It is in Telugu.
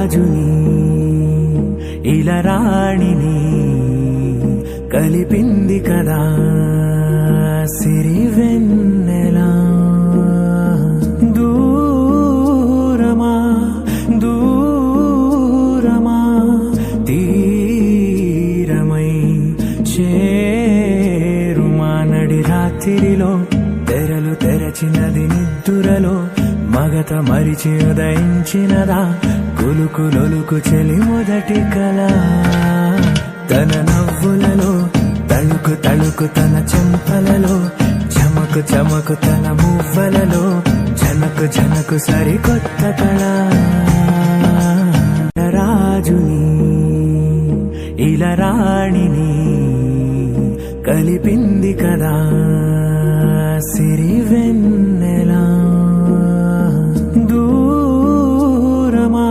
రాజుని ఇలా రాణిని కలిపింది కదా సిరివెన్నెలా. దూరమా దూరమా తీరమై చేరుమా నడి రాత్రిలో తెరలు తెరచినది నిద్దురలో మగత మరిచి ఉదయించినదా కులుకులొలుకు చెలి మొదటి కళ. తన నవ్వులలో తళుకు తళుకు తన చెంపలలో చమకు చమకు తన మువ్వలలో జనకు జనకు సరికొత్త కళ. రాజుని ఇలా రాణిని కలిపింది కదా సిరివెన్నెలా.